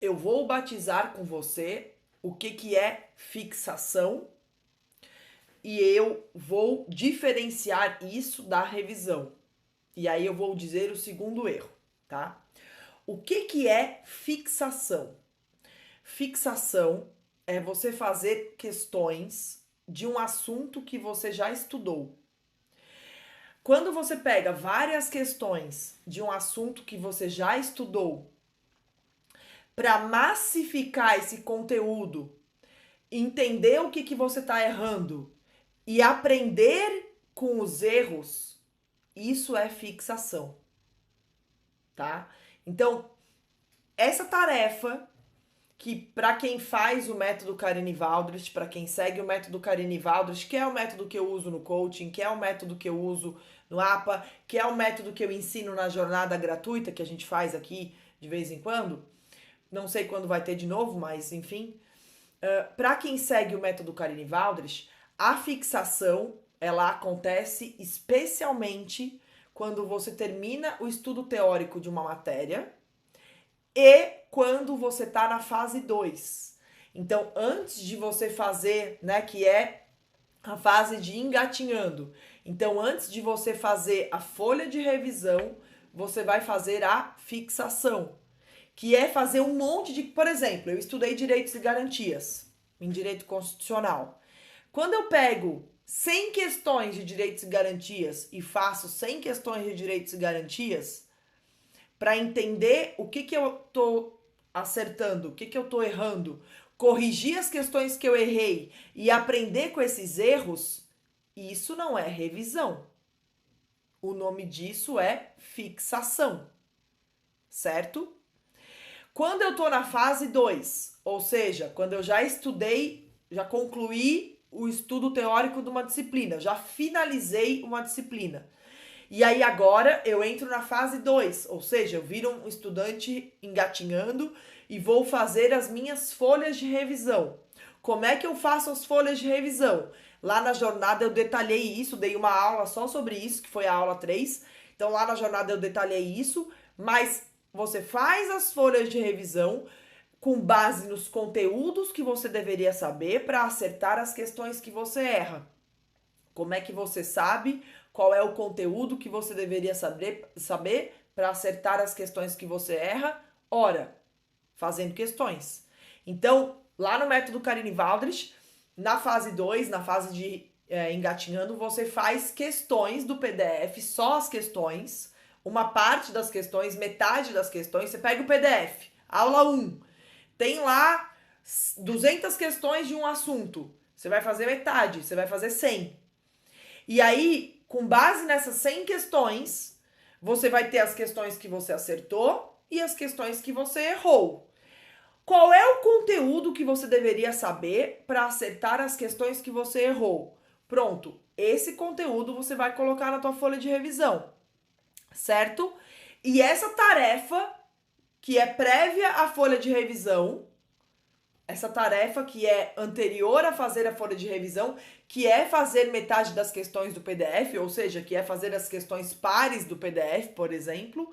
Eu vou batizar com você o que é fixação e eu vou diferenciar isso da revisão. E aí eu vou dizer o segundo erro, tá? O que é fixação? Fixação é você fazer questões de um assunto que você já estudou. Quando você pega várias questões de um assunto que você já estudou para massificar esse conteúdo, entender o que você está errando e aprender com os erros, isso é fixação, tá? Então, essa tarefa que para quem faz o método Carine Valdrich, para quem segue o método Carine Valdrich, que é o método que eu uso no coaching, que é o método que eu uso no APA, que é o método que eu ensino na jornada gratuita que a gente faz aqui de vez em quando. Não sei quando vai ter de novo, mas enfim. Para quem segue o método Carine Valdrich, a fixação ela acontece especialmente quando você termina o estudo teórico de uma matéria e quando você está na fase 2. Então, antes de você fazer, né, que é a fase de engatinhando. Então, antes de você fazer a folha de revisão, você vai fazer a fixação, que é fazer um monte de, por exemplo, eu estudei direitos e garantias em direito constitucional. Quando eu pego 100 questões de direitos e garantias e faço 100 questões de direitos e garantias, para entender o que eu tô acertando, o que eu tô errando, corrigir as questões que eu errei e aprender com esses erros, isso não é revisão. O nome disso é fixação, certo? Quando eu tô na fase 2, ou seja, quando eu já estudei, já concluí o estudo teórico de uma disciplina, já finalizei uma disciplina. E aí agora eu entro na fase 2, ou seja, eu viro um estudante engatinhando e vou fazer as minhas folhas de revisão. Como é que eu faço as folhas de revisão? Lá na jornada eu detalhei isso, dei uma aula só sobre isso, que foi a aula 3. Então lá na jornada eu detalhei isso, mas você faz as folhas de revisão com base nos conteúdos que você deveria saber para acertar as questões que você erra. Como é que você sabe qual é o conteúdo que você deveria saber para acertar as questões que você erra? Ora, fazendo questões. Então, lá no método Carine Valdrich, na fase 2, na fase de engatinhando, você faz questões do PDF, só as questões, uma parte das questões, metade das questões, você pega o PDF, aula 1, tem lá 200 questões de um assunto, você vai fazer metade, você vai fazer 100. E aí, com base nessas 100 questões, você vai ter as questões que você acertou e as questões que você errou. Qual é o conteúdo que você deveria saber para acertar as questões que você errou? Pronto, esse conteúdo você vai colocar na tua folha de revisão, certo? E essa tarefa, que é prévia à folha de revisão, essa tarefa que é anterior a fazer a folha de revisão, que é fazer metade das questões do PDF, ou seja, que é fazer as questões pares do PDF, por exemplo,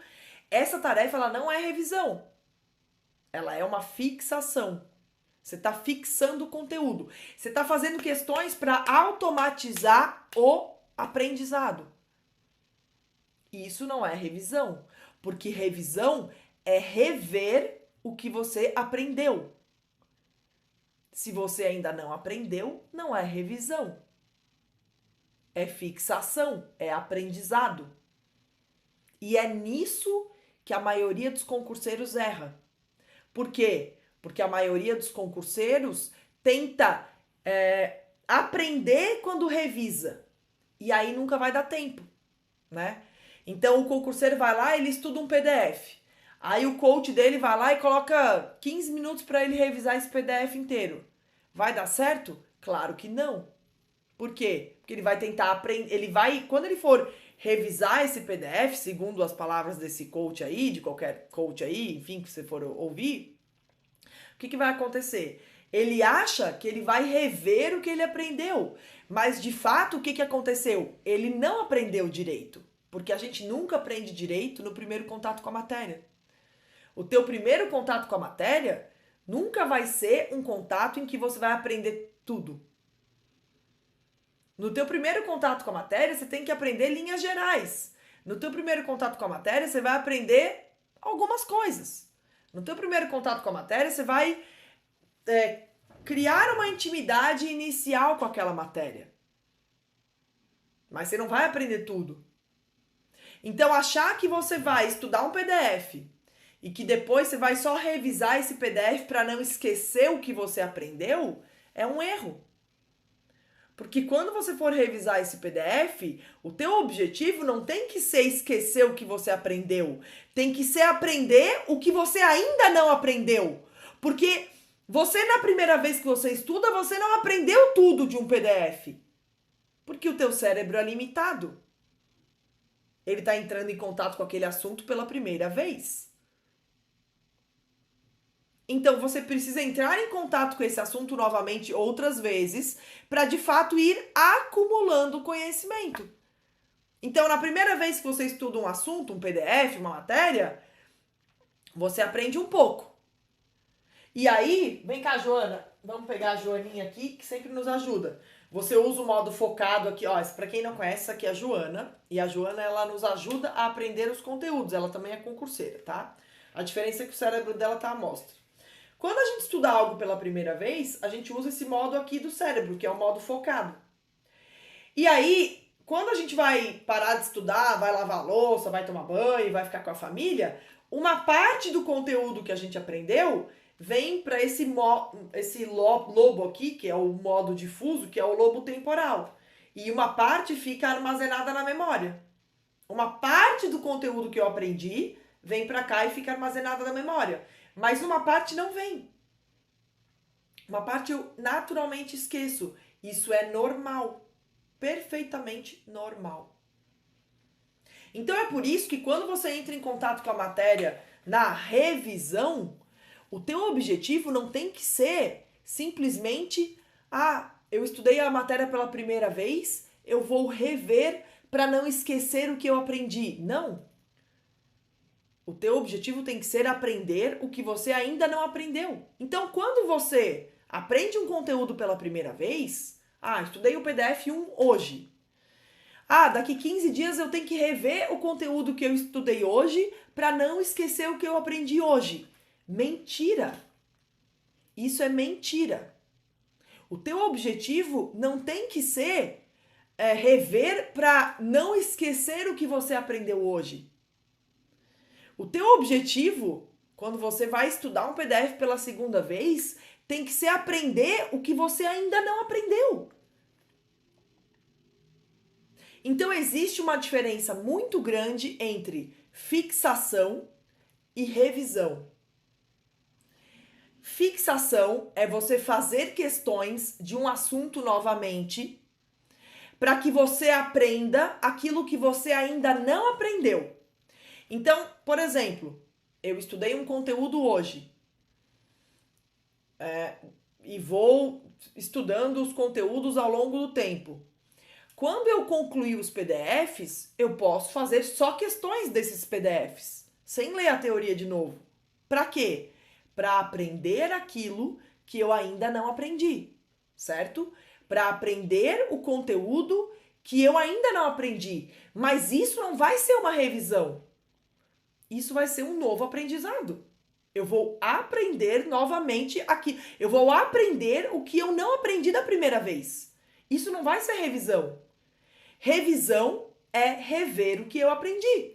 essa tarefa ela não é revisão. Ela é uma fixação. Você está fixando o conteúdo. Você está fazendo questões para automatizar o aprendizado. Isso não é revisão, porque revisão é rever o que você aprendeu. Se você ainda não aprendeu, não é revisão. É fixação, é aprendizado. E é nisso que a maioria dos concurseiros erra. Por quê? Porque a maioria dos concurseiros tenta aprender quando revisa. E aí nunca vai dar tempo, né? Então o concurseiro vai lá, ele estuda um PDF. Aí o coach dele vai lá e coloca 15 minutos para ele revisar esse PDF inteiro. Vai dar certo? Claro que não. Por quê? Porque ele vai tentar aprender, ele vai, quando ele for revisar esse PDF, segundo as palavras desse coach aí, de qualquer coach aí, enfim, que você for ouvir, o que vai acontecer? Ele acha que ele vai rever o que ele aprendeu, mas de fato o que aconteceu? Ele não aprendeu direito, porque a gente nunca aprende direito no primeiro contato com a matéria. O teu primeiro contato com a matéria nunca vai ser um contato em que você vai aprender tudo. No teu primeiro contato com a matéria, você tem que aprender linhas gerais. No teu primeiro contato com a matéria, você vai aprender algumas coisas. No teu primeiro contato com a matéria, você vai criar uma intimidade inicial com aquela matéria. Mas você não vai aprender tudo. Então, achar que você vai estudar um PDF e que depois você vai só revisar esse PDF para não esquecer o que você aprendeu é um erro. Porque quando você for revisar esse PDF, o teu objetivo não tem que ser esquecer o que você aprendeu. Tem que ser aprender o que você ainda não aprendeu. Porque você, na primeira vez que você estuda, você não aprendeu tudo de um PDF. Porque o teu cérebro é limitado. Ele está entrando em contato com aquele assunto pela primeira vez. Então, você precisa entrar em contato com esse assunto novamente outras vezes para, de fato, ir acumulando conhecimento. Então, na primeira vez que você estuda um assunto, um PDF, uma matéria, você aprende um pouco. E aí, vem cá, Joana, vamos pegar a Joaninha aqui, que sempre nos ajuda. Você usa o modo focado aqui, ó, para quem não conhece, essa aqui é a Joana. E a Joana, ela nos ajuda a aprender os conteúdos. Ela também é concurseira, tá? A diferença é que o cérebro dela tá à mostra. Quando a gente estuda algo pela primeira vez, a gente usa esse modo aqui do cérebro, que é o modo focado. E aí, quando a gente vai parar de estudar, vai lavar a louça, vai tomar banho, vai ficar com a família, uma parte do conteúdo que a gente aprendeu vem para esse lobo aqui, que é o modo difuso, que é o lobo temporal. E uma parte fica armazenada na memória. Uma parte do conteúdo que eu aprendi vem para cá e fica armazenada na memória. Mas uma parte não vem. Uma parte eu naturalmente esqueço. Isso é normal. Perfeitamente normal. Então é por isso que quando você entra em contato com a matéria na revisão, o teu objetivo não tem que ser simplesmente, eu estudei a matéria pela primeira vez, eu vou rever para não esquecer o que eu aprendi. Não. O teu objetivo tem que ser aprender o que você ainda não aprendeu. Então, quando você aprende um conteúdo pela primeira vez, estudei o PDF 1 hoje. Daqui 15 dias eu tenho que rever o conteúdo que eu estudei hoje para não esquecer o que eu aprendi hoje. Mentira! Isso é mentira. O teu objetivo não tem que ser rever para não esquecer o que você aprendeu hoje. O teu objetivo, quando você vai estudar um PDF pela segunda vez, tem que ser aprender o que você ainda não aprendeu. Então, existe uma diferença muito grande entre fixação e revisão. Fixação é você fazer questões de um assunto novamente para que você aprenda aquilo que você ainda não aprendeu. Então, por exemplo, eu estudei um conteúdo hoje e vou estudando os conteúdos ao longo do tempo. Quando eu concluir os PDFs, eu posso fazer só questões desses PDFs, sem ler a teoria de novo. Para quê? Para aprender aquilo que eu ainda não aprendi, certo? Para aprender o conteúdo que eu ainda não aprendi. Mas isso não vai ser uma revisão. Isso vai ser um novo aprendizado. Eu vou aprender novamente aqui. Eu vou aprender o que eu não aprendi da primeira vez. Isso não vai ser revisão. Revisão é rever o que eu aprendi.